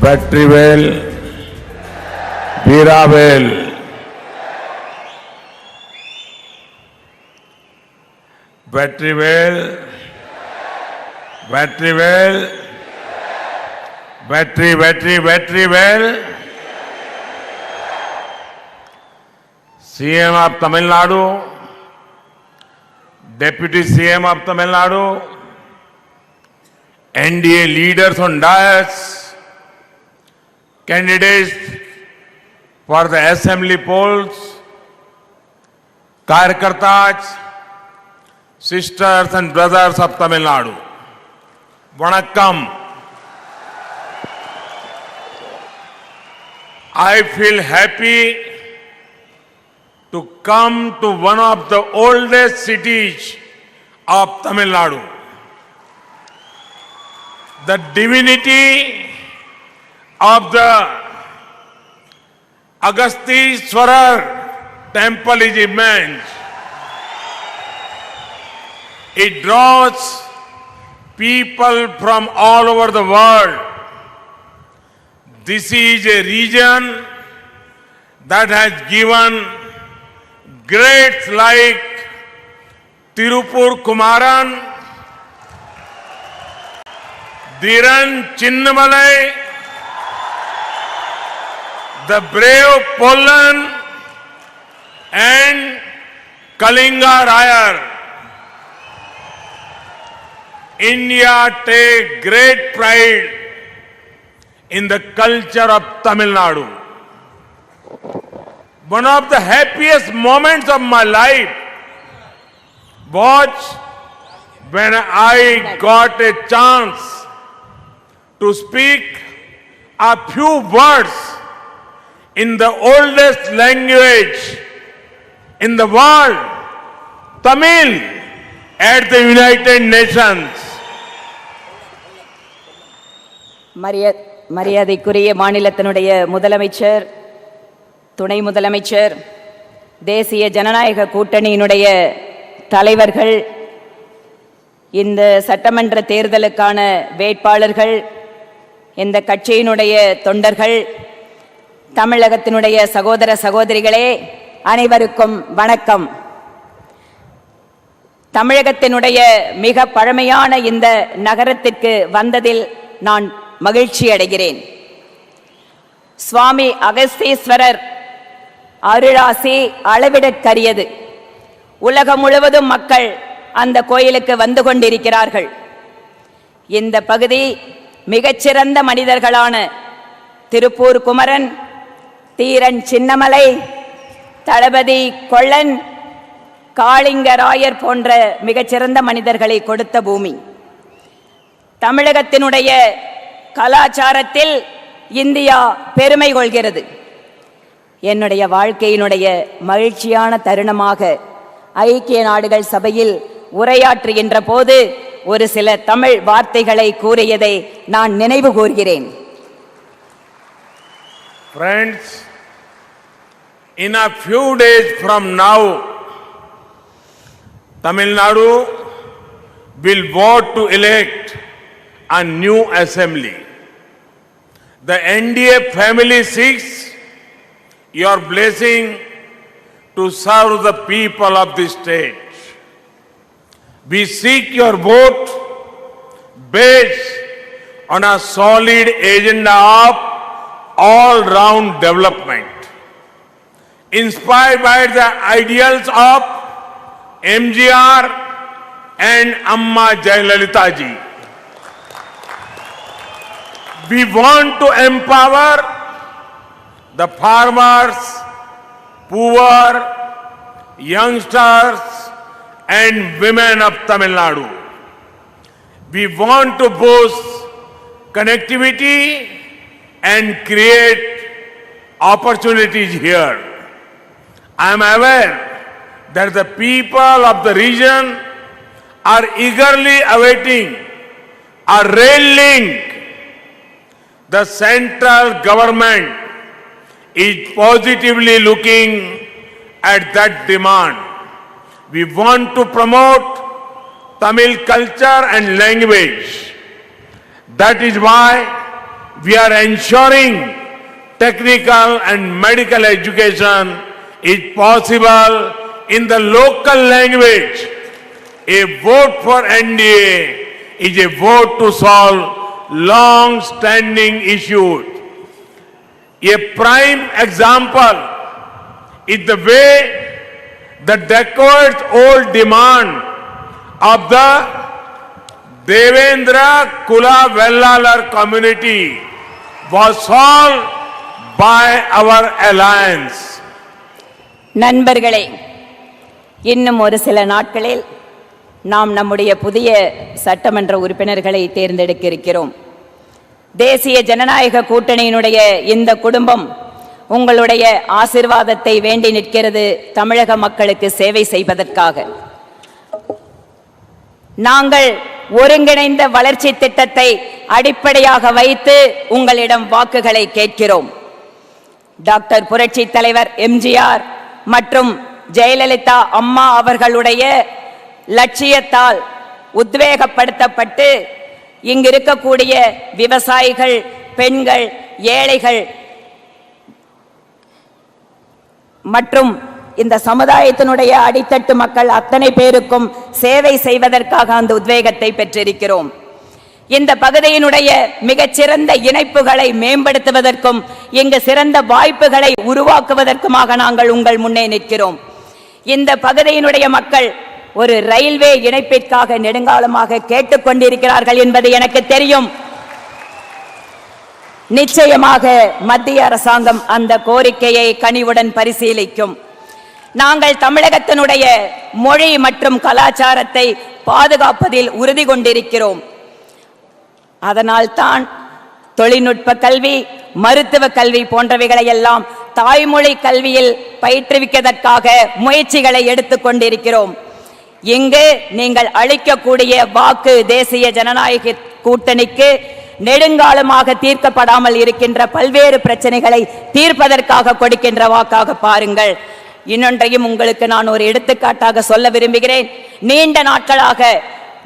Vetrivel, Veeravel, Vetrivel, Vetrivel, Vetrivel, CM of Tamil Nadu, Deputy CM of Tamil Nadu, NDA leaders on dais, candidates for the assembly polls, Karyakartas, sisters and brothers of Tamil Nadu. Vanakkam. I feel happy to come to one of the oldest cities of Tamil Nadu. The divinity of the Agastishwarar temple is immense. It draws people from all over the world. This is a region that has given greats like Tirupur Kumaran, Dhiran Chinnamalai, the brave Pollan and Kalinga Rayar. India takes great pride in the culture of Tamil Nadu. One of the happiest moments of my life was when I got a chance to speak a few words in the oldest language in the world, Tamil, at the United Nations. மரியாதைக்குரிய மாநிலத்தினுடைய முதலமைச்சர், துணை முதலமைச்சர், தேசிய ஜனநாயக கூட்டணியினுடைய தலைவர்கள், இந்த சட்டமன்ற தேர்தலுக்கான வேட்பாளர்கள், இந்த கட்சியினுடைய தொண்டர்கள், தமிழகத்தினுடைய சகோதர சகோதரிகளே, அனைவருக்கும் வணக்கம். தமிழகத்தினுடைய மிக பழமையான இந்த நகரத்திற்கு வந்ததில் நான் மகிழ்ச்சி அடைகிறேன். சுவாமி அகஸ்தீஸ்வரர் அருளாசி அளவிடற்கரியது. உலகம் முழுவதும் மக்கள் அந்த கோயிலுக்கு வந்து கொண்டிருக்கிறார்கள். இந்த பகுதி மிகச்சிறந்த மனிதர்களான திருப்பூர் குமரன், தீரன் சின்னமலை, தளபதி கொள்ளன், காளிங்கராயர் போன்ற மிகச்சிறந்த மனிதர்களை கொடுத்த பூமி. தமிழகத்தினுடைய கலாச்சாரத்தில் இந்தியா பெருமை கொள்கிறது. என்னுடைய வாழ்க்கையினுடைய மகிழ்ச்சியான தருணமாக ஐக்கிய நாடுகள் சபையில் உரையாற்றுகின்ற போது ஒரு சில தமிழ் வார்த்தைகளை கூறியதை நான் நினைவு கூர்கிறேன். Friends, in a few days from now, Tamil Nadu will vote to elect a new assembly. The NDA family seeks your blessing to serve the people of this state. We seek your vote based on a solid agenda of all-round development, inspired by the ideals of MGR and Amma Jayalalitha ji. We want to empower the farmers, poor, youngsters and women of Tamil Nadu. We want to boost connectivity and create opportunities here. I am aware that the people of the region are eagerly awaiting a rail link. The central government is positively looking at that demand. We want to promote Tamil culture and language. That is why we are ensuring technical and medical education is possible in the local language. A vote for NDA is a vote to solve long-standing issues. A prime example is the way the decades-old demand of the Devendra Kula Vellalar community was solved by our alliance. நண்பர்களே, இன்னும் ஒரு சில நாட்களில் நாம் நம்முடைய புதிய சட்டமன்ற உறுப்பினர்களை தேர்ந்தெடுக்க இருக்கிறோம். தேசிய ஜனநாயக கூட்டணியினுடைய இந்த குடும்பம் உங்களுடைய ஆசீர்வாதத்தை வேண்டி நிற்கிறது. தமிழக மக்களுக்கு சேவை செய்வதற்காக நாங்கள் ஒருங்கிணைந்த வளர்ச்சி திட்டத்தை அடிப்படையாக வைத்து உங்களிடம் வாக்குகளை கேட்கிறோம். டாக்டர் புரட்சி தலைவர் எம்ஜிஆர் மற்றும் ஜெயலலிதா அம்மா அவர்களுடைய லட்சியத்தால் உத்வேகப்படுத்தப்பட்டு இங்கு இருக்கக்கூடிய விவசாயிகள், பெண்கள், ஏழைகள் மற்றும் இந்த சமுதாயத்தினுடைய அடித்தட்டு மக்கள் அத்தனை பேருக்கும் சேவை செய்வதற்காக அந்த உத்வேகத்தை பெற்றிருக்கிறோம். இந்த பகுதியினுடைய மிகச்சிறந்த இணைப்புகளை மேம்படுத்துவதற்கும் இங்கு சிறந்த வாய்ப்புகளை உருவாக்குவதற்குமாக நாங்கள் உங்கள் முன்னே நிற்கிறோம். இந்த பகுதியினுடைய மக்கள் ஒரு ரயில்வே இணைப்பிற்காக நெடுங்காலமாக கேட்டுக்கொண்டிருக்கிறார்கள் என்பது எனக்கு தெரியும். நிச்சயமாக மத்திய அரசாங்கம் அந்த கோரிக்கையை கனிவுடன் பரிசீலிக்கும். நாங்கள் தமிழகத்தினுடைய மொழி மற்றும் கலாச்சாரத்தை பாதுகாப்பதில் உறுதி கொண்டிருக்கிறோம். அதனால்தான் தொழில்நுட்ப கல்வி, மருத்துவ கல்வி போன்றவைகளை எல்லாம் தாய்மொழி கல்வியில் பயிற்றுவிப்பதற்காக முயற்சிகளை எடுத்துக் கொண்டிருக்கிறோம். இங்கு நீங்கள் அளிக்கக்கூடிய வாக்கு தேசிய ஜனநாயக கூட்டணிக்கு நெடுங்காலமாக தீர்க்கப்படாமல் இருக்கின்ற பல்வேறு பிரச்சனைகளை தீர்ப்பதற்காக கொடுக்கின்ற வாக்காக பாருங்கள். இன்னொன்றையும் உங்களுக்கு நான் ஒரு எடுத்துக்காட்டாக சொல்ல விரும்புகிறேன். நீண்ட நாட்களாக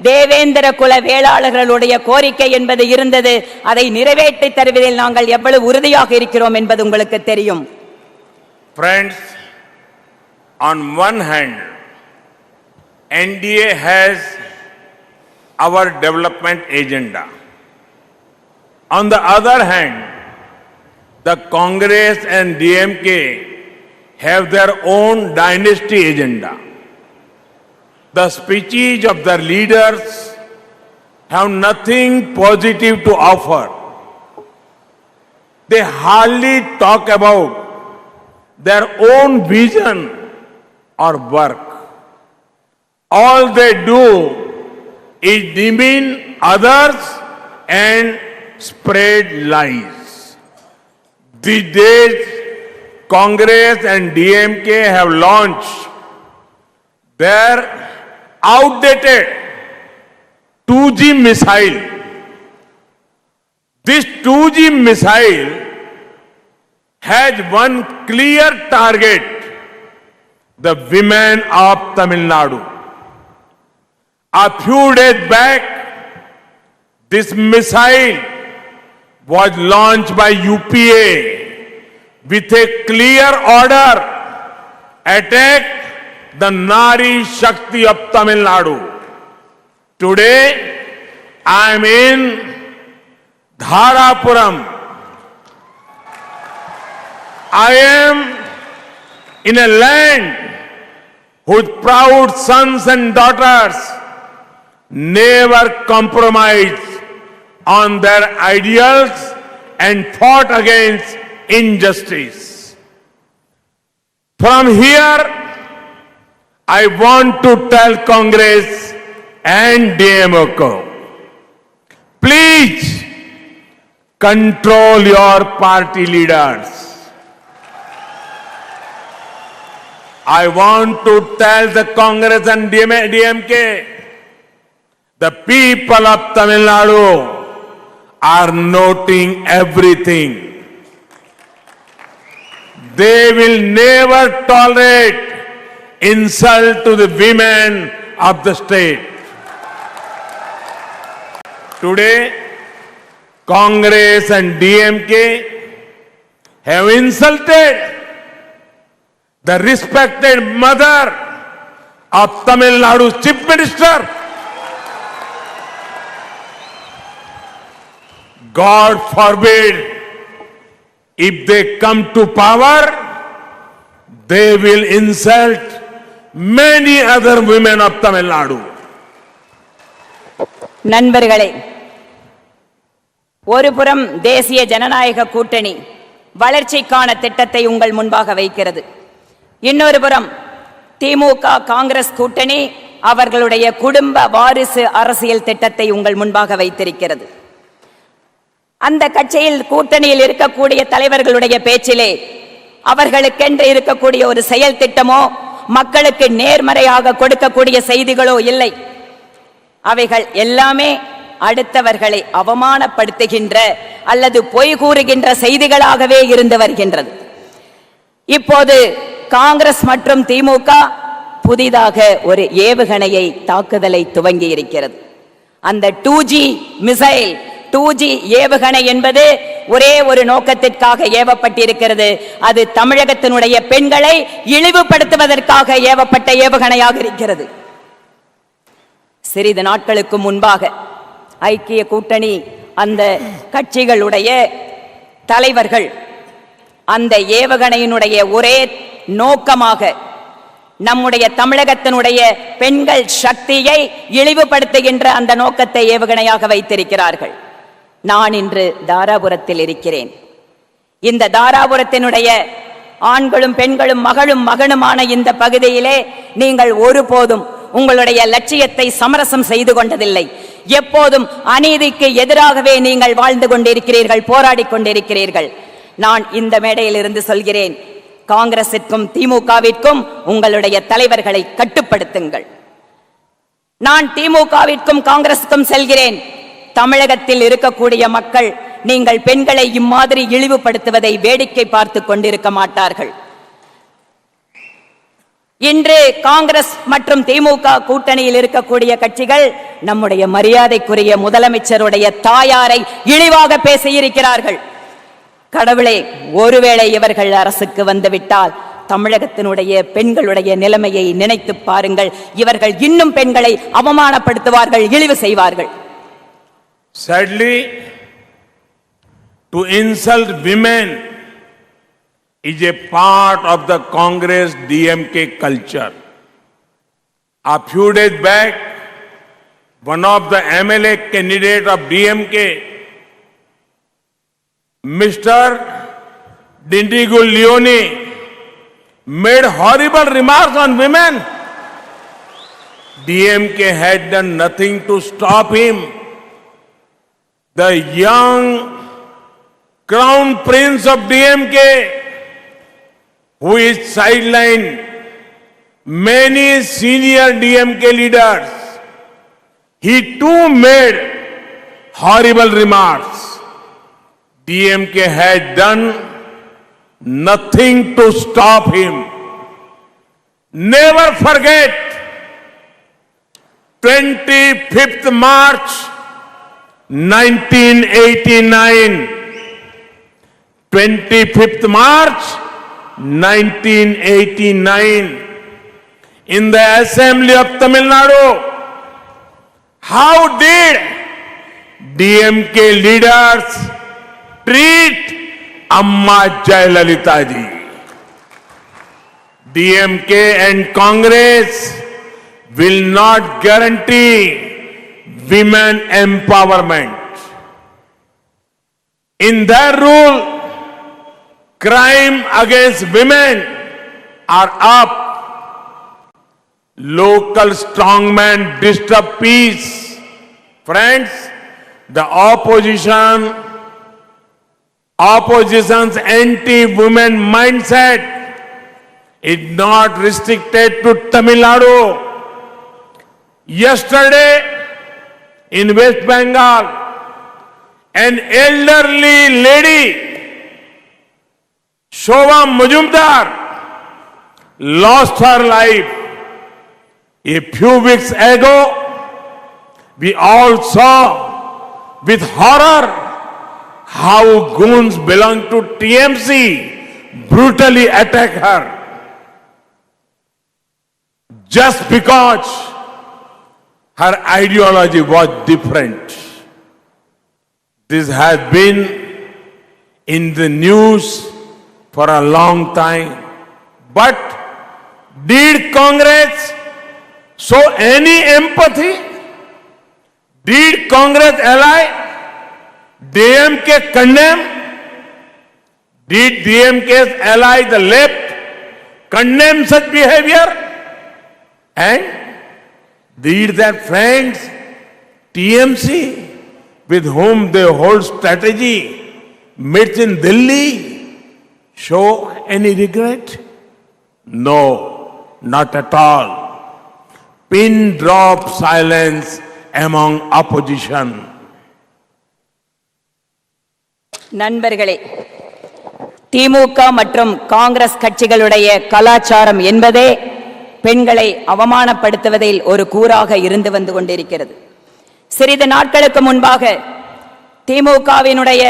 தேவேந்திர குல வேளாளர்களுடைய கோரிக்கை என்பது இருந்தது. அதை நிறைவேற்றி தருவதில் நாங்கள் எவ்வளவு உறுதியாக இருக்கிறோம் என்பது உங்களுக்கு தெரியும். Friends, on one hand, NDA has our development agenda. On the other hand, the Congress and DMK have their own dynasty agenda. The speeches of their leaders have nothing positive to offer. They hardly talk about their own vision or work. All they do is demean others and spread lies. These days, Congress and DMK have launched their outdated 2G missile. This 2G missile has one clear target: the women of Tamil Nadu. A few days back, this missile was launched by UPA with a clear order: attack the Nari Shakti of Tamil Nadu. Today, I am in Dharapuram. I am in a land whose proud sons and daughters never compromised on their ideals and fought against injustice. From here, I want to tell Congress and DMK, please control your party leaders. I want to tell the Congress and DMK, the people of Tamil Nadu are noting everything. They will never tolerate insult to the women of the state. Today, Congress and DMK have insulted the respected mother of Tamil Nadu's Chief Minister. God forbid, if they come to power, they will insult many other women of Tamil Nadu. நண்பர்களே, ஒருபுறம் தேசிய ஜனநாயக கூட்டணி வளர்ச்சிக்கான திட்டத்தை உங்கள் முன்பாக வைக்கிறது. இன்னொரு புறம் திமுக காங்கிரஸ் கூட்டணி அவர்களுடைய குடும்ப வாரிசு அரசியல் திட்டத்தை உங்கள் முன்பாக வைத்திருக்கிறது. அந்த கட்சியில் கூட்டணியில் இருக்கக்கூடிய தலைவர்களுடைய பேச்சிலே அவர்களுக்கென்று இருக்கக்கூடிய ஒரு செயல் திட்டமோ மக்களுக்கு நேர்மறையாக கொடுக்கக்கூடிய செய்திகளோ இல்லை. அவைகள் எல்லாமே அடுத்தவர்களை அவமானப்படுத்துகின்ற அல்லது பொய் கூறுகின்ற செய்திகளாகவே இருந்து வருகின்றது. இப்போது காங்கிரஸ் மற்றும் திமுக புதிதாக ஒரு ஏவுகணையை தாக்குதலை துவங்கி இருக்கிறது. அந்த 2G மிசைல் 2G ஏவுகணை என்பது ஒரே ஒரு நோக்கத்திற்காக ஏவப்பட்டிருக்கிறது. அது தமிழகத்தினுடைய பெண்களை இழிவுபடுத்துவதற்காக ஏவப்பட்ட ஏவுகணையாக இருக்கிறது. சிறிது நாட்களுக்கு முன்பாக ஐக்கிய கூட்டணி அந்த கட்சிகளுடைய தலைவர்கள் அந்த ஏவுகணையினுடைய ஒரே நோக்கமாக நம்முடைய தமிழகத்தினுடைய பெண்கள் சக்தியை இழிவுபடுத்துகின்ற அந்த நோக்கத்தை ஏவுகணையாக வைத்திருக்கிறார்கள். நான் இன்று தாராபுரத்தில் இருக்கிறேன். இந்த தாராபுரத்தினுடைய ஆண்களும் பெண்களும் மகளும் மகனுமான இந்த பகுதியிலே நீங்கள் ஒருபோதும் உங்களுடைய லட்சியத்தை சமரசம் செய்து கொண்டதில்லை. எப்போதும் அநீதிக்கு எதிராகவே நீங்கள் வாழ்ந்து கொண்டிருக்கிறீர்கள், போராடி கொண்டிருக்கிறீர்கள். நான் இந்த மேடையில் இருந்து சொல்கிறேன், காங்கிரசிற்கும் திமுகவிற்கும் உங்களுடைய தலைவர்களை கட்டுப்படுத்துங்கள். நான் திமுகவிற்கும் காங்கிரசுக்கும் செல்கிறேன். தமிழகத்தில் இருக்கக்கூடிய மக்கள் நீங்கள் பெண்களை இம்மாதிரி இழிவுபடுத்துவதை வேடிக்கை பார்த்து கொண்டிருக்க மாட்டார்கள். இன்று காங்கிரஸ் மற்றும் திமுக கூட்டணியில் இருக்கக்கூடிய கட்சிகள் நம்முடைய மரியாதைக்குரிய முதலமைச்சருடைய தாயாரை இழிவாக பேசியிருக்கிறார்கள். கடவுளே, ஒருவேளை இவர்கள் அரசுக்கு வந்துவிட்டால் தமிழகத்தினுடைய பெண்களுடைய நிலைமையை நினைத்து பாருங்கள். இவர்கள் இன்னும் பெண்களை அவமானப்படுத்துவார்கள், இழிவு செய்வார்கள். Sadly, to insult women is a part of the Congress DMK culture. A few days back, one of the MLA candidates of DMK, Mr. Dindigu Leone, made horrible remarks on women. DMK had done nothing to stop him. The young crown prince of DMK, who is sidelined many senior DMK leaders, he too made horrible remarks. DMK had done nothing to stop him. Never forget 25th March 1989. 25th March 1989, in the Assembly of Tamil Nadu, how did DMK leaders treat Amma Jayalalitha ji? DMK and Congress will not guarantee women empowerment. In their rule, crime against women are up. Local strongmen disturb peace. Friends, the opposition's anti-women mindset is not restricted to Tamil Nadu. Yesterday, in West Bengal, an elderly lady, Shobha Majumdar, lost her life. A few weeks ago, we all saw with horror how goons belong to TMC brutally attack her just because her ideology was different. This has been in the news for a long time. But did Congress show any empathy? Did Congress ally DMK condemn? Did DMK's ally the left condemn such behavior? And did their friends TMC, with whom they hold strategy, meets in Delhi, show any regret? No, not at all. Pin drop silence among opposition. நண்பர்களே, திமுக மற்றும் காங்கிரஸ் கட்சிகளுடைய கலாச்சாரம் என்பதே பெண்களை அவமானப்படுத்துவதில் ஒரு கூறாக இருந்து வந்து கொண்டிருக்கிறது. சிறிது நாட்களுக்கு முன்பாக திமுகவினுடைய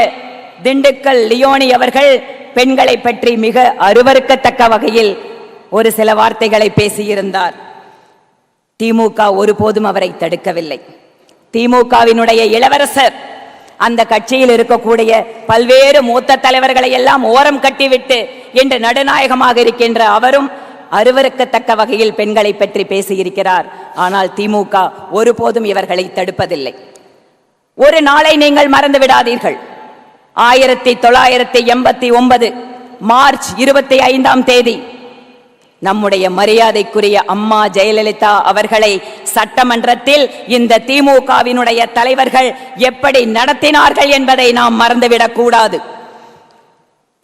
திண்டுக்கல் லியோனி அவர்கள் பெண்களை பற்றி மிக அருவருக்கத்தக்க வகையில் ஒரு சில வார்த்தைகளை பேசியிருந்தார். திமுக ஒருபோதும் அவரை தடுக்கவில்லை. திமுகவினுடைய இளவரசர் அந்த கட்சியில் இருக்கக்கூடிய பல்வேறு மூத்த தலைவர்களை எல்லாம் ஓரம் கட்டிவிட்டு இன்று நடுநாயகமாக இருக்கின்ற அவரும் அருவருக்கத்தக்க வகையில் பெண்களை பற்றி பேசியிருக்கிறார். ஆனால் திமுக ஒருபோதும் இவர்களை தடுப்பதில்லை. ஒரு நாளை நீங்கள் மறந்து விடாதீர்கள். 1989 மார்ச் 25ஆம் தேதி நம்முடைய மரியாதைக்குரிய அம்மா ஜெயலலிதா அவர்களை சட்டமன்றத்தில் இந்த திமுகவினுடைய தலைவர்கள் எப்படி நடத்தினார்கள் என்பதை நாம் மறந்துவிடக் கூடாது.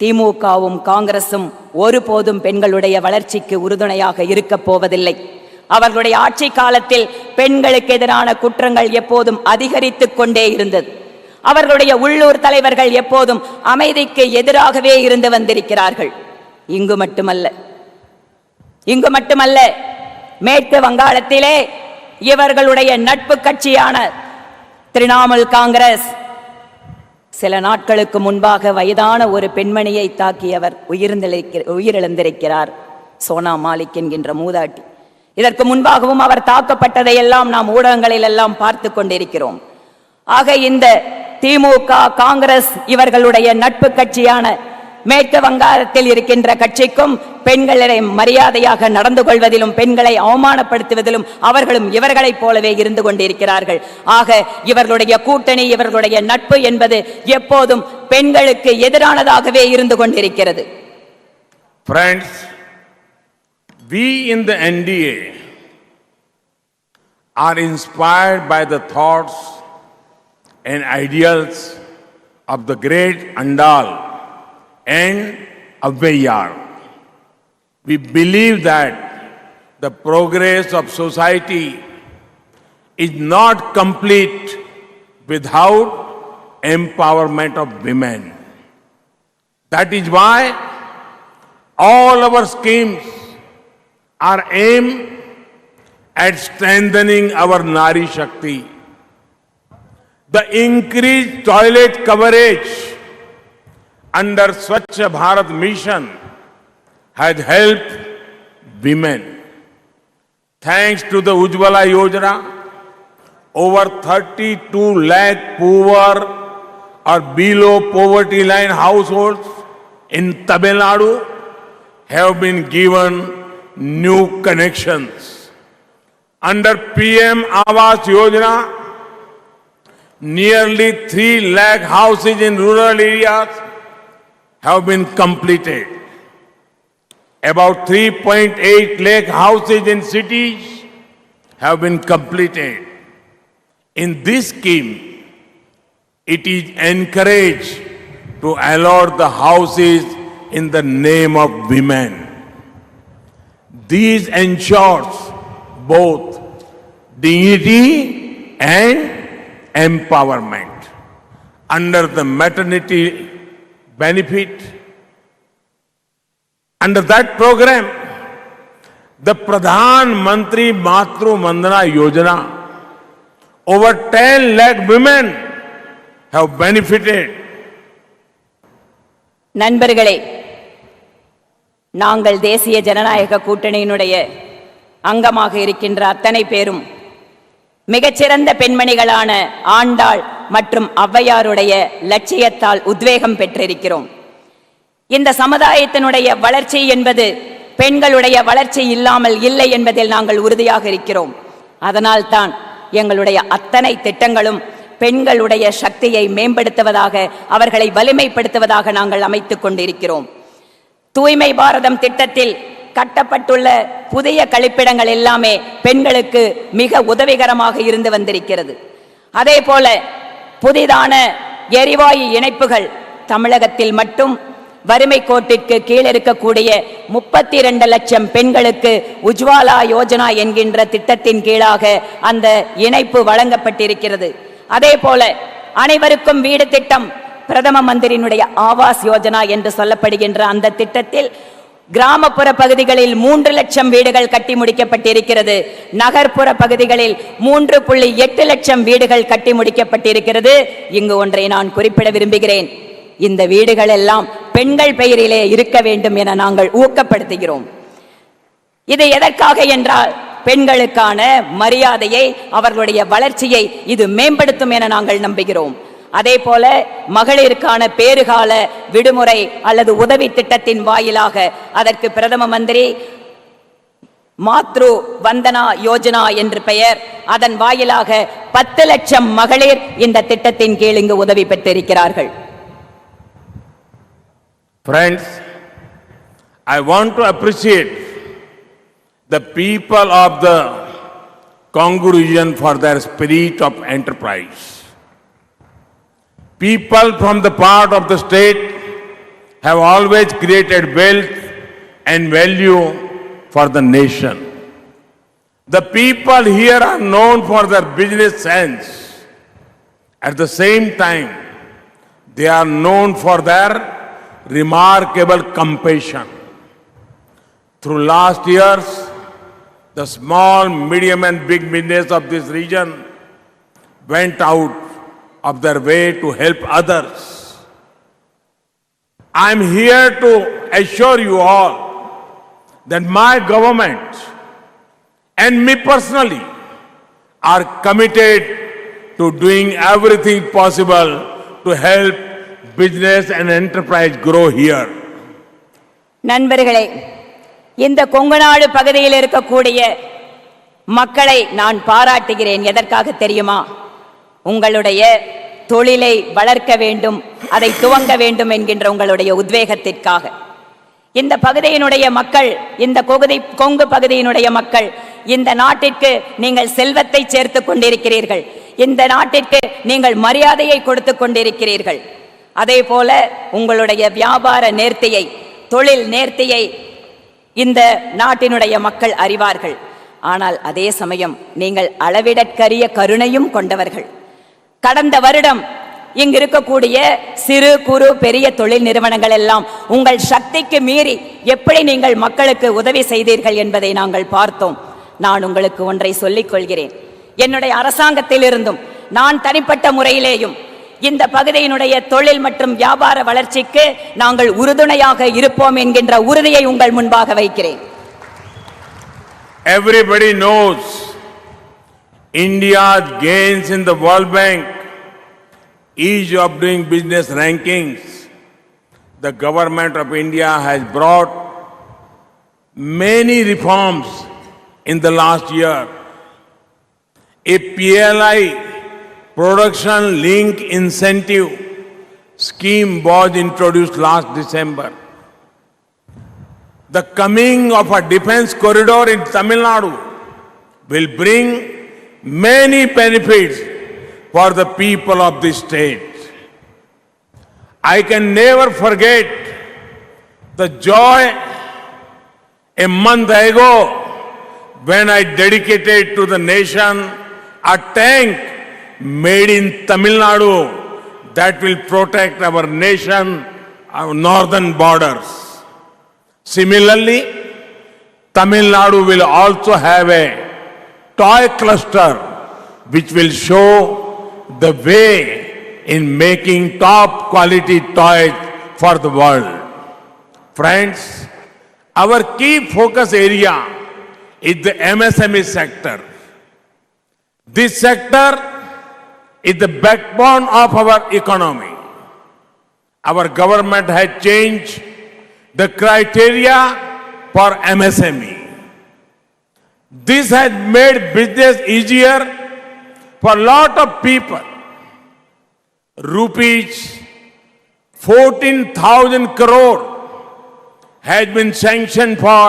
திமுகவும் காங்கிரசும் ஒருபோதும் பெண்களுடைய வளர்ச்சிக்கு உறுதுணையாக இருக்கப் போவதில்லை. அவர்களுடைய ஆட்சி காலத்தில் பெண்களுக்கு எதிரான குற்றங்கள் எப்போதும் அதிகரித்துக் கொண்டே இருந்தது. அவர்களுடைய உள்ளூர் தலைவர்கள் எப்போதும் அமைதிக்கு எதிராகவே இருந்து வந்திருக்கிறார்கள். இங்கு மட்டுமல்ல, மேற்கு வங்காளத்திலே இவர்களுடைய நட்பு கட்சியான திரிணாமுல் காங்கிரஸ் சில நாட்களுக்கு முன்பாக வயதான ஒரு பெண்மணியை தாக்கியவர் உயிரிழந்திருக்கிறார். சோனா மாலிக் என்கின்ற மூதாட்டி. இதற்கு முன்பாகவும் அவர் தாக்கப்பட்டதை எல்லாம் நாம் ஊடகங்களில் எல்லாம் பார்த்து கொண்டிருக்கிறோம். ஆக இந்த திமுக காங்கிரஸ் இவர்களுடைய நட்பு கட்சியான மேற்கு வங்காளத்தில் இருக்கின்ற கட்சிக்கும் பெண்களை மரியாதையாக நடந்து கொள்வதிலும் பெண்களை அவமானப்படுத்துவதிலும் அவர்களும் இவர்களைப் போலவே இருந்து கொண்டிருக்கிறார்கள். ஆக இவர்களுடைய கூட்டணி இவர்களுடைய நட்பு என்பது எப்போதும் பெண்களுக்கு எதிரானதாகவே இருந்து கொண்டிருக்கிறது. Friends, we in the NDA are inspired by the thoughts and ideals of the great Andal and Avvaiyar. We believe that the progress of society is not complete without empowerment of women. That is why all our schemes are aimed at strengthening our Nari Shakti. The increased toilet coverage under Swachh Bharat mission has helped women. Thanks to the Ujjwala Yojana, over 32 lakh poor or below poverty line households in Tamil Nadu have been given new connections. Under PM Awas Yojana, nearly 3 lakh houses in rural areas have been completed. About 3.8 lakh houses in cities have been completed. In this scheme, it is encouraged to allot the houses in the name of women. This ensures both dignity and empowerment. Under the maternity benefit, under that program, the Pradhan Mantri Matru Vandana Yojana, over 10 lakh women have benefited நண்பர்களே, நாங்கள் தேசிய ஜனநாயக கூட்டணியினுடைய அங்கமாக இருக்கின்ற அத்தனை பேரும் மிகச்சிறந்த பெண்மணிகளான ஆண்டாள் மற்றும் ஔவையாருடைய லட்சியத்தால் உத்வேகம் பெற்றிருக்கிறோம். இந்த சமுதாயத்தினுடைய வளர்ச்சி என்பது பெண்களுடைய வளர்ச்சி இல்லாமல் இல்லை என்பதில் நாங்கள் உறுதியாக இருக்கிறோம். அதனால்தான் எங்களுடைய அத்தனை திட்டங்களும் பெண்களுடைய சக்தியை மேம்படுத்துவதாக, அவர்களை வலிமைப்படுத்துவதாக நாங்கள் அமைத்துக் கொண்டிருக்கிறோம். தூய்மை பாரதம் திட்டத்தில் கட்டப்பட்டுள்ள புதிய கழிப்பிடங்கள் எல்லாமே பெண்களுக்கு மிக உதவிகரமாக இருந்து வந்திருக்கிறது. அதே போல புதிதான எரிவாயு இணைப்புகள் தமிழகத்தில் மட்டும் வறுமை கோட்டிற்கு கீழ் இருக்கக்கூடிய 32 லட்சம் பெண்களுக்கு உஜ்வாலா யோஜனா என்கின்ற திட்டத்தின் கீழாக அந்த இணைப்பு வழங்கப்பட்டிருக்கிறது. அதே போல அனைவருக்கும் வீடு திட்டம், பிரதம மந்திரியினுடைய ஆவாஸ் யோஜனா என்று சொல்லப்படுகின்ற அந்த திட்டத்தில் கிராமப்புற பகுதிகளில் 3 லட்சம் வீடுகள் கட்டி முடிக்கப்பட்டிருக்கிறது. நகர்ப்புற பகுதிகளில் 3.8 லட்சம் வீடுகள் கட்டி முடிக்கப்பட்டிருக்கிறது. இங்கு ஒன்றை நான் குறிப்பிட விரும்புகிறேன். இந்த வீடுகள் எல்லாம் பெண்கள் பெயரிலே இருக்க வேண்டும் என நாங்கள் ஊக்கப்படுத்துகிறோம். இது எதற்காக என்றால் பெண்களுக்கான மரியாதையை, அவர்களுடைய வளர்ச்சியை இது மேம்படுத்தும் என நாங்கள் நம்புகிறோம். அதே போல மகளிருக்கான பேறுகால விடுமுறை அல்லது உதவி திட்டத்தின் வாயிலாக அதற்கு பிரதம மந்திரி மாத்ரு வந்தனா யோஜனா என்று பெயர், அதன் வாயிலாக 10 லட்சம் மகளிர் இந்த திட்டத்தின் கீழ் இங்கு உதவி பெற்றிருக்கிறார்கள். Friends, I want to appreciate the people of the Congo region for their spirit of enterprise. People from the part of the state have always created wealth and value for the nation. The people here are known for their business sense. At the same time, they are known for their remarkable compassion. Through last years, the small, medium and big business of this region went out of their way to help others. I am here to assure you all that my government and me personally are committed to doing everything possible to help business and enterprise grow here. நண்பர்களே, இந்த கொங்குநாடு பகுதியில் இருக்கக்கூடிய மக்களை நான் பாராட்டுகிறேன். எதற்காக தெரியுமா? உங்களுடைய தொழிலை வளர்க்க வேண்டும், அதை துவங்க வேண்டும் என்கின்ற உங்களுடைய உத்வேகத்திற்காக. இந்த பகுதியினுடைய மக்கள், இந்த கொங்கு பகுதியினுடைய மக்கள் இந்த நாட்டிற்கு நீங்கள் செல்வத்தை சேர்த்து கொண்டிருக்கிறீர்கள். இந்த நாட்டிற்கு நீங்கள் மரியாதையை கொடுத்து கொண்டிருக்கிறீர்கள். அதே போல உங்களுடைய வியாபார நேர்த்தியை, தொழில் நேர்த்தியை இந்த நாட்டினுடைய மக்கள் அறிவார்கள். ஆனால் அதே சமயம் நீங்கள் அளவிடற்கரிய கருணையும் கொண்டவர்கள். கடந்த வருடம் இங்கு இருக்கக்கூடிய சிறு குறு பெரிய தொழில் நிறுவனங்கள் எல்லாம் உங்கள் சக்திக்கு மீறி எப்படி நீங்கள் மக்களுக்கு உதவி செய்தீர்கள் என்பதை நாங்கள் பார்த்தோம். நான் உங்களுக்கு ஒன்றை சொல்லிக் கொள்கிறேன். என்னுடைய அரசாங்கத்திலிருந்தும் நான் தனிப்பட்ட முறையிலேயும் இந்த பகுதியினுடைய தொழில் மற்றும் வியாபார வளர்ச்சிக்கு நாங்கள் உறுதுணையாக இருப்போம் என்கின்ற உறுதியை உங்கள் முன்பாக வைக்கிறேன். Everybody knows India's gains in the World Bank, ease of doing business rankings. The government of India has brought many reforms in the last year. A PLI, Production Link Incentive scheme was introduced last December. The coming of a defense corridor in Tamil Nadu will bring many benefits for the people of this state. I can never forget the joy a month ago when I dedicated to the nation a tank made in Tamil Nadu that will protect our nation, our northern borders. Similarly, Tamil Nadu will also have a toy cluster which will show the way in making top quality toys for the world. Friends, our key focus area is the MSME sector. This sector is the backbone of our economy. Our government has changed the criteria for MSME. This has made business easier for a lot of people. Rupees 14,000 crore has been sanctioned for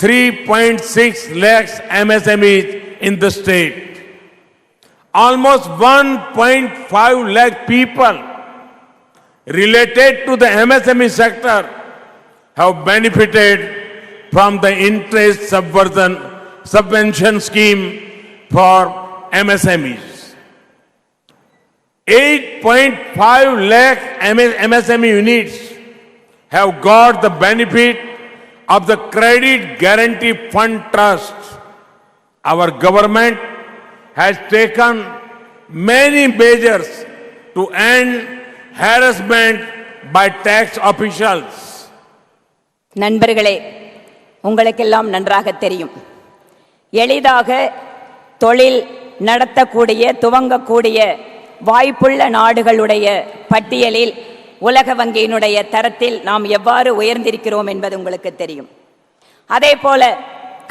3.6 lakhs MSMEs in the state. Almost 1.5 lakh people related to the MSME sector have benefited from the interest subvention scheme for MSMEs. 8.5 lakh MSME units have got the benefit of the Credit Guarantee Fund Trust. Our government has taken many measures to end harassment by tax officials. நண்பர்களே, உங்களுக்கெல்லாம் நன்றாக தெரியும், எளிதாக தொழில் நடத்தக்கூடிய துவங்கக்கூடிய வாய்ப்புள்ள நாடுகளுடைய பட்டியலில் உலக வங்கியினுடைய தரத்தில் நாம் எவ்வாறு உயர்ந்திருக்கிறோம் என்பது உங்களுக்கு தெரியும். அதேபோல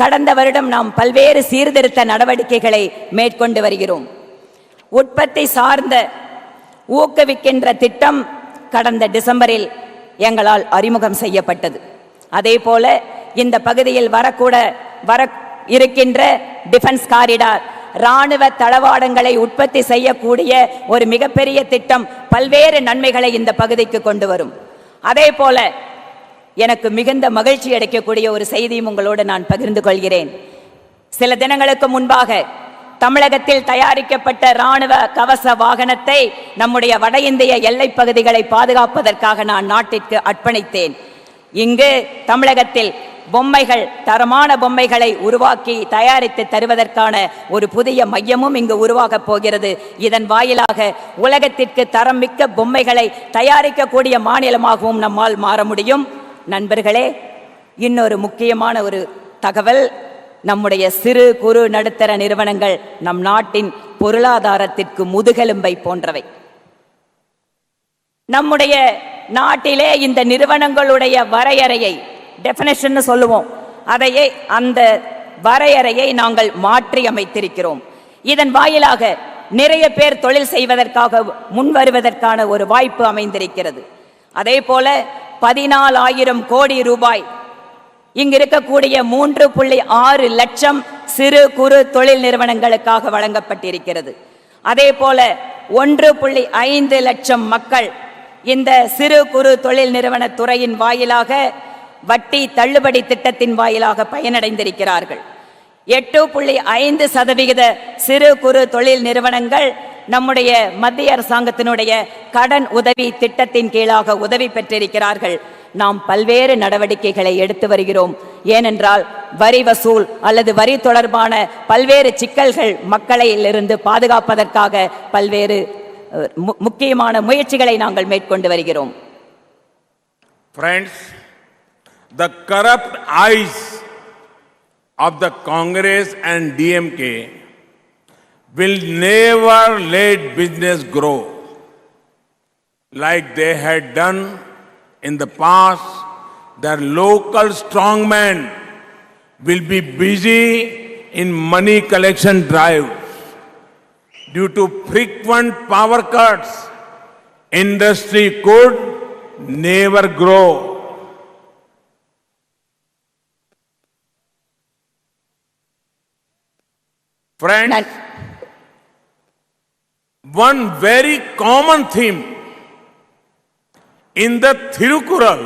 கடந்த வருடம் நாம் பல்வேறு சீர்திருத்த நடவடிக்கைகளை மேற்கொண்டு வருகிறோம். உற்பத்தி சார்ந்த ஊக்குவிக்கின்ற திட்டம் கடந்த டிசம்பரில் எங்களால் அறிமுகம் செய்யப்பட்டது. அதேபோல இந்த பகுதியில் வர இருக்கின்ற டிஃபென்ஸ் காரிடார், ராணுவ தளவாடங்களை உற்பத்தி செய்யக்கூடிய ஒரு மிகப்பெரிய திட்டம் பல்வேறு நன்மைகளை இந்த பகுதிக்கு கொண்டு வரும். அதேபோல எனக்கு மிகுந்த மகிழ்ச்சி அளிக்கக்கூடிய ஒரு செய்தியும் உங்களோடு நான் பகிர்ந்து கொள்கிறேன். சில தினங்களுக்கு முன்பாக தமிழகத்தில் தயாரிக்கப்பட்ட ராணுவ கவச வாகனத்தை நம்முடைய வட இந்திய எல்லைப் பகுதிகளை பாதுகாப்பதற்காக நான் நாட்டிற்கு அர்ப்பணித்தேன். இங்கு தமிழகத்தில் பொம்மைகள், தரமான பொம்மைகளை உருவாக்கி தயாரித்து தருவதற்கான ஒரு புதிய மையமும் இங்கு உருவாகப் போகிறது. இதன் வாயிலாக உலகத்திற்கு தரம் மிக்க பொம்மைகளை தயாரிக்கக்கூடிய மாநிலமாகவும் நம்மால் மாற முடியும். நண்பர்களே, இன்னொரு முக்கியமான ஒரு தகவல், நம்முடைய சிறு குறு நடுத்தர நிறுவனங்கள் நம் நாட்டின் பொருளாதாரத்திற்கு முதுகெலும்பை போன்றவை. நம்முடைய நாட்டிலே இந்த நிறுவனங்களுடைய வரையறையை, டெஃபினேஷன் சொல்லுவோம், அந்த வரையறையை நாங்கள் மாற்றி அமைத்திருக்கிறோம். இதன் வாயிலாக நிறைய பேர் தொழில் செய்வதற்காக முன் வருவதற்கான ஒரு வாய்ப்பு அமைந்திருக்கிறது. அதே போல 14,000 கோடி ரூபாய் இங்கு இருக்கக்கூடிய 3.6 லட்சம் சிறு குறு தொழில் நிறுவனங்களுக்காக வழங்கப்பட்டிருக்கிறது. அதே போல 1.5 லட்சம் மக்கள் இந்த சிறு குறு தொழில் நிறுவன துறையின் வாயிலாக வட்டி தள்ளுபடி திட்டத்தின் வாயிலாக பயனடைந்திருக்கிறார்கள். 8.5% சிறு குறு தொழில் நிறுவனங்கள் நம்முடைய மத்திய அரசாங்கத்தினுடைய கடன் உதவி திட்டத்தின் கீழாக உதவி பெற்றிருக்கிறார்கள். நாம் பல்வேறு நடவடிக்கைகளை எடுத்து வருகிறோம். ஏனென்றால் வரி வசூல் அல்லது வரி தொடர்பான பல்வேறு சிக்கல்கள் மக்களிலிருந்து பாதுகாப்பதற்காக பல்வேறு முக்கியமான முயற்சிகளை நாங்கள் மேற்கொண்டு வருகிறோம். Friends, the corrupt eyes of the Congress and DMK will never let business grow like they had done in the past. Their local strongmen will be busy in money collection drives. Due to frequent power cuts, industry could never grow. Friends, one very common theme in the Thirukural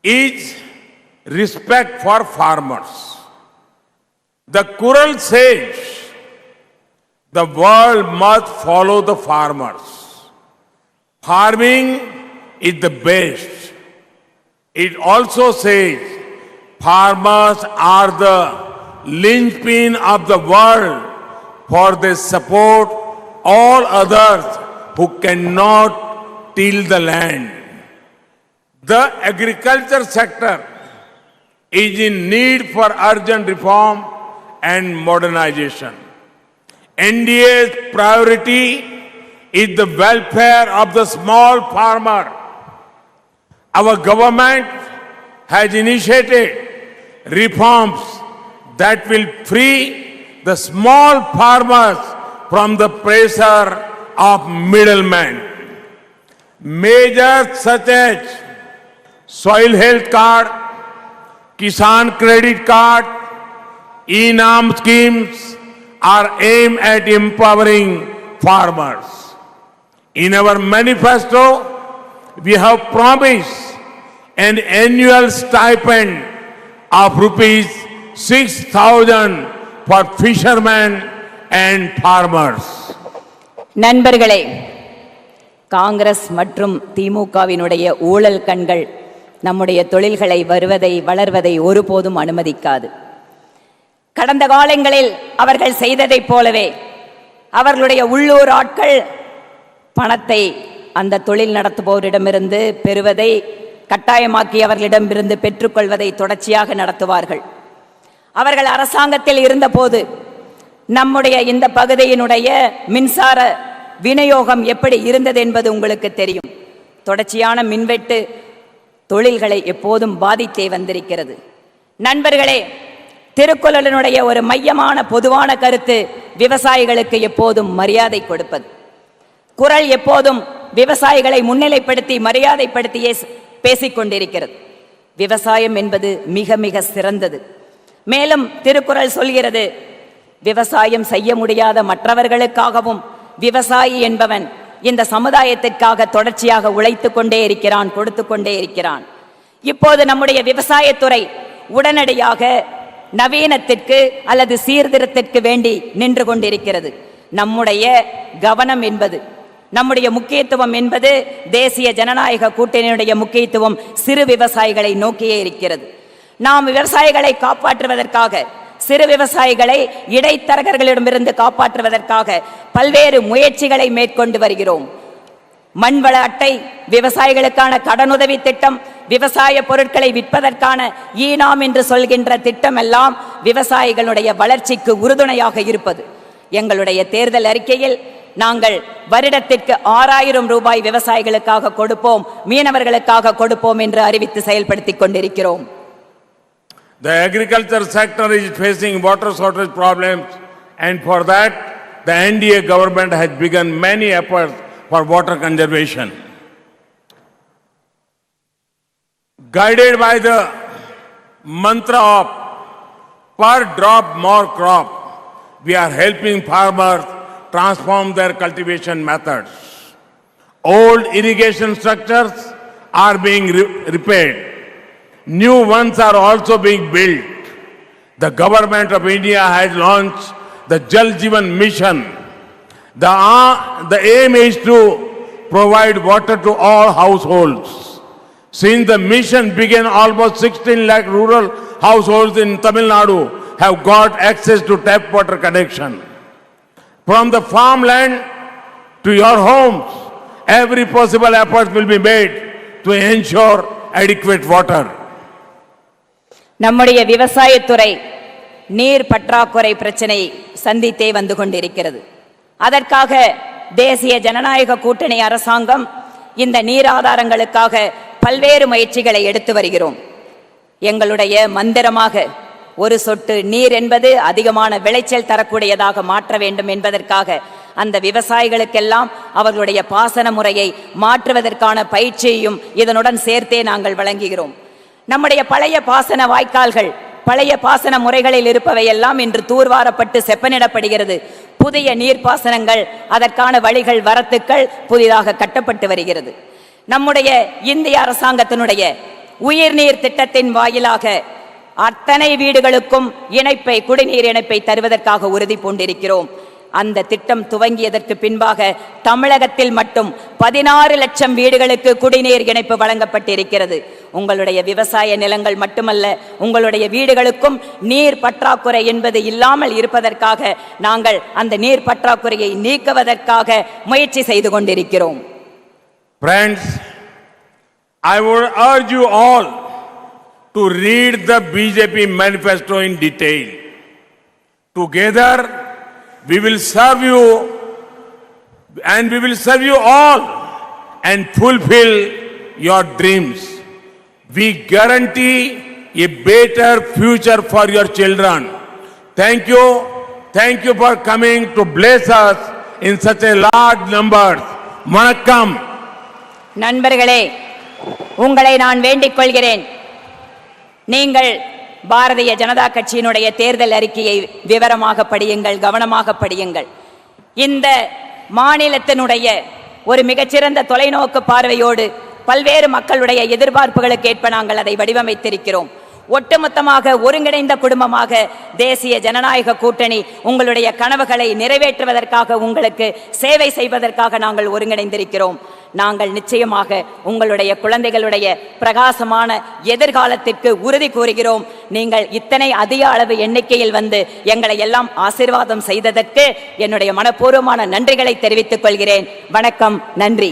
is respect for farmers. The Kural says the world must follow the farmers. Farming is the best. It also says farmers are the linchpin of the world, for they support all others who cannot till the land. The agriculture sector is in need for urgent reform and modernization. NDA's priority is the welfare of the small farmer. Our government has initiated reforms that will free the small farmers from the pressure of middlemen. Measures such as soil health card, Kisan credit card, e-Nam schemes are aimed at empowering farmers. In our manifesto, we have promised an annual stipend of rupees 6,000 for fishermen and farmers. நண்பர்களே, காங்கிரஸ் மற்றும் திமுகவினுடைய ஊழல் கண்கள் நம்முடைய தொழில்களை வளர்வதை ஒருபோதும் அனுமதிக்காது. கடந்த காலங்களில் அவர்கள் செய்ததைப் போலவே அவர்களுடைய உள்ளூர் ஆட்கள் பணத்தை அந்த தொழில் நடத்துபவரிடமிருந்து பெறுவதை கட்டாயமாக்கி அவர்களிடமிருந்து பெற்றுக்கொள்வதை தொடர்ச்சியாக நடத்துவார்கள். அவர்கள் அரசாங்கத்தில் இருந்தபோது நம்முடைய இந்த பகுதியினுடைய மின்சார விநியோகம் எப்படி இருந்தது என்பது உங்களுக்கு தெரியும். தொடர்ச்சியான மின்வெட்டு தொழில்களை எப்போதும் பாதித்தே வந்திருக்கிறது. நண்பர்களே, திருக்குறளினுடைய ஒரு மையமான பொதுவான கருத்து விவசாயிகளுக்கு எப்போதும் மரியாதை கொடுப்பது. குறள் எப்போதும் விவசாயிகளை முன்னிலைப்படுத்தி மரியாதைப்படுத்தியே பேசிக்கொண்டிருக்கிறது. விவசாயம் என்பது மிக மிக சிறந்தது. மேலும் திருக்குறள் சொல்கிறது, விவசாயம் செய்ய முடியாத மற்றவர்களுக்காகவும் விவசாயி என்பவன் இந்த சமுதாயத்திற்காக தொடர்ச்சியாக உழைத்து கொண்டே இருக்கிறான், கொடுத்து கொண்டே இருக்கிறான். இப்போது நம்முடைய விவசாயத்துறை உடனடியாக நவீனத்திற்கு அல்லது சீர்திருத்தத்திற்கு வேண்டி நின்று கொண்டிருக்கிறது. நம்முடைய கவனம் என்பது, நம்முடைய முக்கியத்துவம் என்பது தேசிய ஜனநாயக கூட்டணியுடைய முக்கியத்துவம் சிறு விவசாயிகளை நோக்கியே இருக்கிறது. நாம் விவசாயிகளை காப்பாற்றுவதற்காக, சிறு விவசாயிகளை இடைத்தரகர்களிடமிருந்து காப்பாற்றுவதற்காக பல்வேறு முயற்சிகளை மேற்கொண்டு வருகிறோம். மண்வள அட்டை, விவசாயிகளுக்கான கடனுதவி திட்டம், விவசாய பொருட்களை விற்பதற்கான ஈனாம் என்று சொல்கின்ற திட்டம் எல்லாம் விவசாயிகளுடைய வளர்ச்சிக்கு உறுதுணையாக இருப்பது. எங்களுடைய தேர்தல் அறிக்கையில் நாங்கள் வருடத்திற்கு 6,000 ரூபாய் விவசாயிகளுக்காக கொடுப்போம், மீனவர்களுக்காக கொடுப்போம் என்று அறிவித்து செயல்படுத்திக் கொண்டிருக்கிறோம். The agriculture sector is facing water shortage problems, and for that the NDA government has begun many efforts for water conservation. Guided by the mantra of per drop more crop, we are helping farmers transform their cultivation methods. Old irrigation structures are being repaired. New ones are also being built. The government of India has launched the Jal Jeevan Mission. The aim is to provide water to all households. Since the mission began, almost 16 lakh rural households in Tamil Nadu have got access to tap water connection. From the farmland to your homes, every possible effort will be made to ensure adequate water. நம்முடைய விவசாயத்துறை நீர் பற்றாக்குறை பிரச்சனை சந்தித்தே வந்து கொண்டிருக்கிறது. அதற்காக தேசிய ஜனநாயக கூட்டணி அரசாங்கம் இந்த நீர் ஆதாரங்களுக்காக பல்வேறு முயற்சிகளை எடுத்து வருகிறோம். எங்களுடைய மந்திரமாக ஒரு சொட்டு நீர் என்பது அதிகமான விளைச்சல் தரக்கூடியதாக மாற்ற வேண்டும் என்பதற்காக அந்த விவசாயிகளுக்கெல்லாம் அவர்களுடைய பாசன முறையை மாற்றுவதற்கான பயிற்சியையும் இதனுடன் சேர்த்தே நாங்கள் வழங்குகிறோம். நம்முடைய பழைய பாசன வாய்க்கால்கள், பழைய பாசன முறைகளில் இருப்பவையெல்லாம் இன்று தூர்வாரப்பட்டு செப்பனிடப்படுகிறது. புதிய நீர்ப்பாசனங்கள், அதற்கான வழிகள், வரத்துக்கள் புதிதாக கட்டப்பட்டு வருகிறது. நம்முடைய இந்திய அரசாங்கத்தினுடைய உயிர்நீர் திட்டத்தின் வாயிலாக அத்தனை வீடுகளுக்கும் இணைப்பை, குடிநீர் இணைப்பை தருவதற்காக உறுதி பூண்டிருக்கிறோம். அந்த திட்டம் துவங்கியதற்கு பின்பாக தமிழகத்தில் மட்டும் 16 லட்சம் வீடுகளுக்கு குடிநீர் இணைப்பு வழங்கப்பட்டிருக்கிறது. உங்களுடைய விவசாய நிலங்கள் மட்டுமல்ல, உங்களுடைய வீடுகளுக்கும் நீர் பற்றாக்குறை என்பது இல்லாமல் இருப்பதற்காக நாங்கள் அந்த நீர் பற்றாக்குறையை நீக்குவதற்காக முயற்சி செய்து கொண்டிருக்கிறோம். Friends, I would urge you all to read the BJP manifesto in detail. Together, we will serve you and we will serve you all and fulfill your dreams. We guarantee a better future for your children. Thank you. Thank you for coming to bless us in such a large numbers. Vanakkam. நண்பர்களே, உங்களை நான் வேண்டிக் கொள்கிறேன். நீங்கள் பாரதிய ஜனதா கட்சியினுடைய தேர்தல் அறிக்கையை விவரமாக படியுங்கள், கவனமாக படியுங்கள். இந்த மாநிலத்தினுடைய ஒரு மிகச்சிறந்த தொலைநோக்கு பார்வையோடு பல்வேறு மக்களுடைய எதிர்பார்ப்புகளுக்கு ஏற்ப நாங்கள் அதை வடிவமைத்திருக்கிறோம். ஒட்டுமொத்தமாக ஒருங்கிணைந்த குடும்பமாக தேசிய ஜனநாயக கூட்டணி உங்களுடைய கனவுகளை நிறைவேற்றுவதற்காக, உங்களுக்கு சேவை செய்வதற்காக நாங்கள் ஒருங்கிணைந்திருக்கிறோம். நாங்கள் நிச்சயமாக உங்களுடைய குழந்தைகளுடைய பிரகாசமான எதிர்காலத்திற்கு உறுதி கூறுகிறோம். நீங்கள் இத்தனை அதிக அளவு எண்ணிக்கையில் வந்து எங்களை எல்லாம் ஆசீர்வாதம் செய்ததற்கு என்னுடைய மனப்பூர்வமான நன்றிகளை தெரிவித்துக் கொள்கிறேன். வணக்கம், நன்றி.